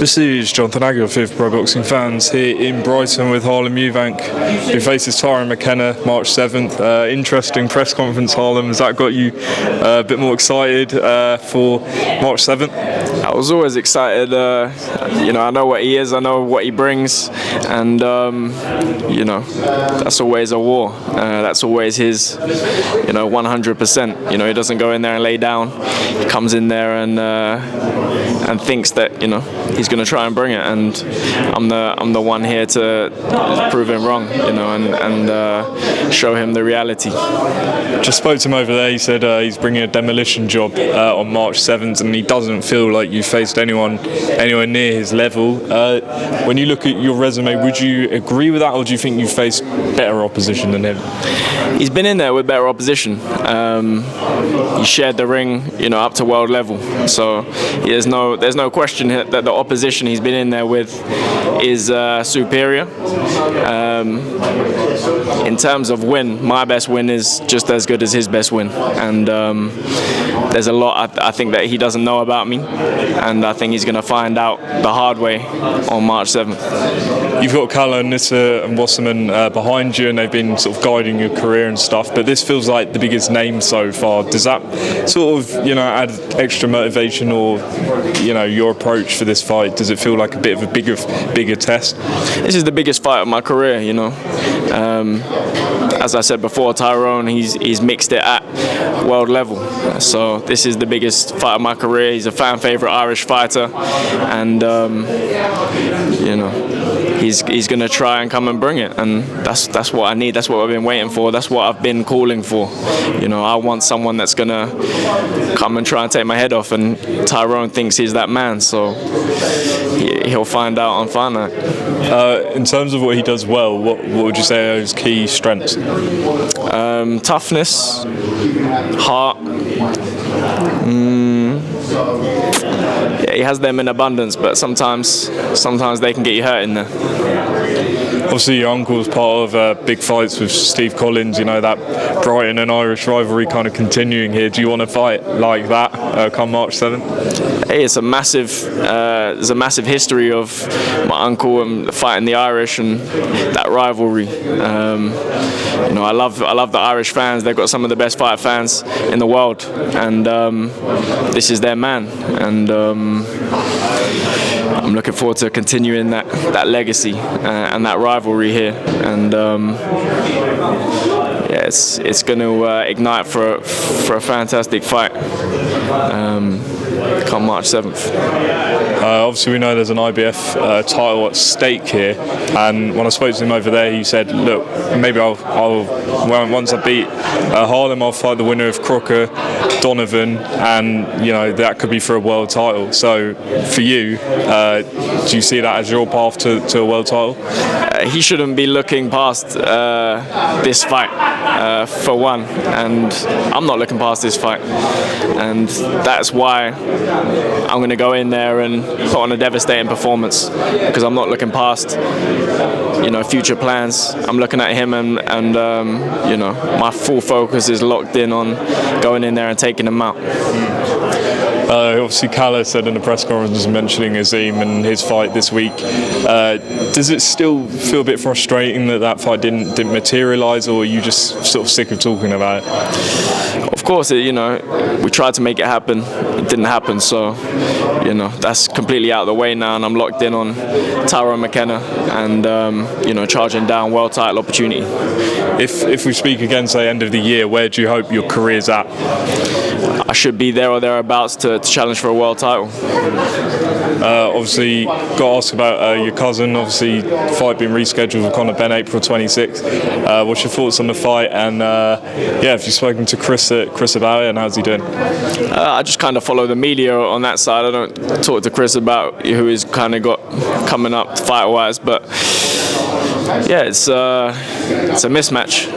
This is Jonathan Agger of Pro Boxing Fans here in Brighton with Harlem Eubank, who faces Tyrone McKenna March 7th. Interesting press conference, Harlem. Has that got you a bit more excited for March 7th? I was always excited. I know what he is, I know what he brings, and that's always a war. That's always his, 100%. He doesn't go in there and lay down. He comes in there and thinks that he's going to try and bring it, and I'm the one here to prove him wrong, and show him the reality. Just spoke to him over there. He said he's bringing a demolition job on March 7th, and he doesn't feel like you faced anyone anywhere near his level. When you look at your resume, would you agree with that, or do you think you faced better opposition than him? He's been in there with better opposition. He shared the ring, up to world level. So there's no question that the opposition he's been in there with is superior. In terms of win, my best win is just as good as his best win, and there's a lot I think that he doesn't know about me, and I think he's going to find out the hard way on March 7th. You've got Kalle, Nissa and Wasserman behind you, and they've been sort of guiding your career and stuff, but this feels like the biggest name so far. Does that sort of add extra motivation, or your approach for this fight? Does it feel like a bit of a bigger test? This is the biggest fight of my career, as I said before, Tyrone, he's mixed it at world level. So this is the biggest fight of my career. He's a fan favorite Irish fighter, and he's going to try and come and bring it, and that's what I need. That's what I've been waiting for. That's what I've been calling for. I want someone that's going to come and try and take my head off, and Tyrone thinks he's that man, so he'll find out on fight night. In terms of what he does well, what would you say are his key strengths? Toughness, heart. He has them in abundance, but sometimes they can get you hurt in there. Obviously, your uncle's part of big fights with Steve Collins. That Brighton and Irish rivalry kind of continuing here. Do you want to fight like that come March 7th? Hey, it's a massive. There's a massive history of my uncle and fighting the Irish and that rivalry. I love the Irish fans. They've got some of the best fight fans in the world, and this is their man. And I'm looking forward to continuing that legacy and that rivalry here. And it's going to ignite for a fantastic fight come March 7th. Obviously, we know there's an IBF title at stake here, and when I spoke to him over there, he said, "Look, maybe once I beat Harlem, I'll fight the winner of Crocker, Donovan, and that could be for a world title." So, for you, do you see that as your path to a world title? He shouldn't be looking past this fight, for one, and I'm not looking past this fight, and that's why I'm going to go in there and put on a devastating performance, because I'm not looking past future plans. I'm looking at him, and my full focus is locked in on going in there and taking him out. Obviously, Kalle said in the press conference mentioning Azim and his fight this week. Does it still feel a bit frustrating that fight didn't materialise, or are you just sort of sick of talking about it? Of course, we tried to make it happen. It didn't happen, so that's completely out of the way now, and I'm locked in on Tyrone McKenna and charging down world title opportunity. If we speak again, say end of the year, where do you hope your career's at? I should be there or thereabouts to challenge for a world title. Obviously, got to ask about your cousin. Obviously, fight being rescheduled with Conor Benn April 26th. What's your thoughts on the fight? And have you spoken to Chris about it, and how's he doing? I just kind of follow the media on that side. I don't talk to Chris about who he's kind of got coming up fight-wise, but yeah, it's a mismatch.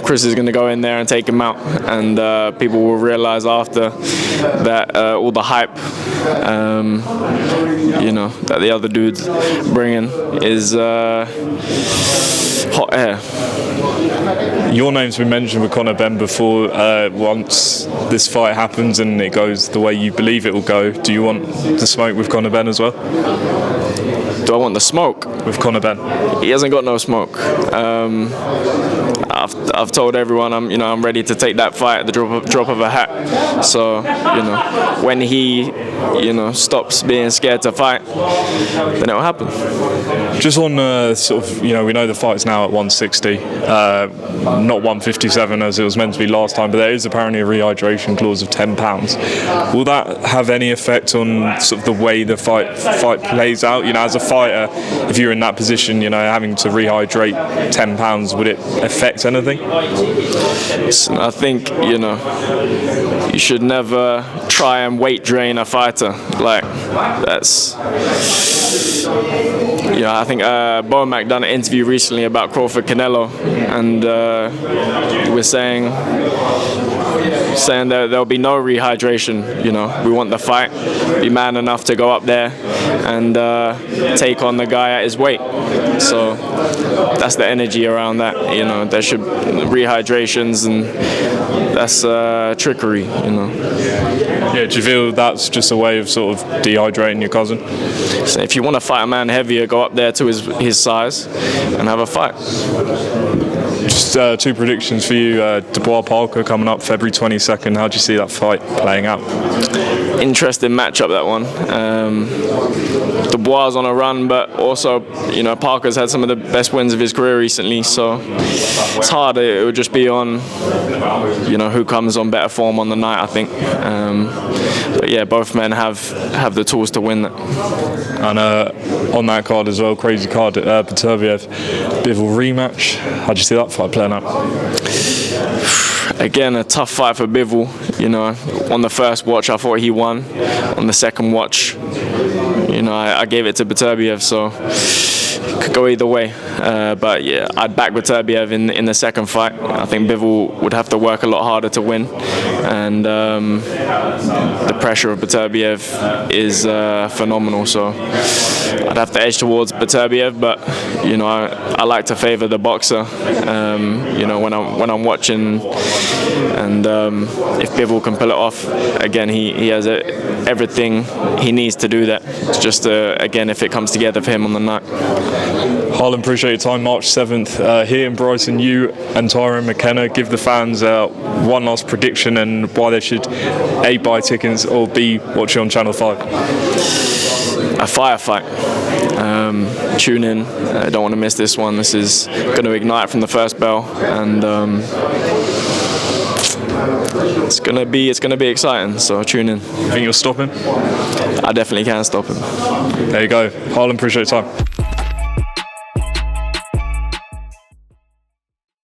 Chris is going to go in there and take him out, and people will realise after that all the hype that the other dude's bringing is hot air. Your name's been mentioned with Conor Benn before. Once this fight happens and it goes the way you believe it will go, do you want the smoke with Conor Benn as well? Do I want the smoke? With Conor Benn? He hasn't got no smoke. I've told everyone I'm ready to take that fight at the drop of a hat. So when he stops being scared to fight, then it'll happen. Just on sort of we know the fight's now at 160, not 157 as it was meant to be last time, but there is apparently a rehydration clause of £10. Will that have any effect on sort of the way the fight plays out? As a fighter, if you're in that position, having to rehydrate £10, would it affect anything? Listen, I think you should never try and weight drain a fighter. Like that's. I think Bomac done an interview recently about Crawford Canelo, and he was saying that there'll be no rehydration. We want the fight, be man enough to go up there and take on the guy at his weight. So that's the energy around that. There should rehydrations, and that's trickery. Yeah, do you feel that's just a way of sort of dehydrating your cousin? So if you want to fight a man heavier, go up there to his size and have a fight. Just two predictions for you. Dubois Parker coming up February 22nd. How do you see that fight playing out? Interesting matchup, that one. Dubois is on a run, but also Parker's had some of the best wins of his career recently, so it's hard. It would just be on who comes on better form on the night, I think. But yeah, both men have the tools to win that. And on that card as well, crazy card, Beterbiev Bivol rematch. How do you see that fight playing out? Again, a tough fight for Bivol. On the first watch, I thought he won. On the second watch, I gave it to Beterbiev, so it could go either way. But yeah, I'd back Beterbiev in the second fight. I think Bivol would have to work a lot harder to win, and the pressure of Beterbiev is phenomenal. So I'd have to edge towards Beterbiev, but I like to favour the boxer. When I'm watching, and if Bivol can pull it off, again he has everything he needs to do that. It's just again if it comes together for him on the night. Harlem, appreciate your time. March 7th here in Brighton. You and Tyrone McKenna, give the fans one last prediction and why they should A, buy tickets or B, watch you on Channel 5. A firefight. Tune in. I don't want to miss this one. This is going to ignite from the first bell, and it's gonna be exciting. So tune in. You think you'll stop him? I definitely can stop him. There you go. Harlem, appreciate your time.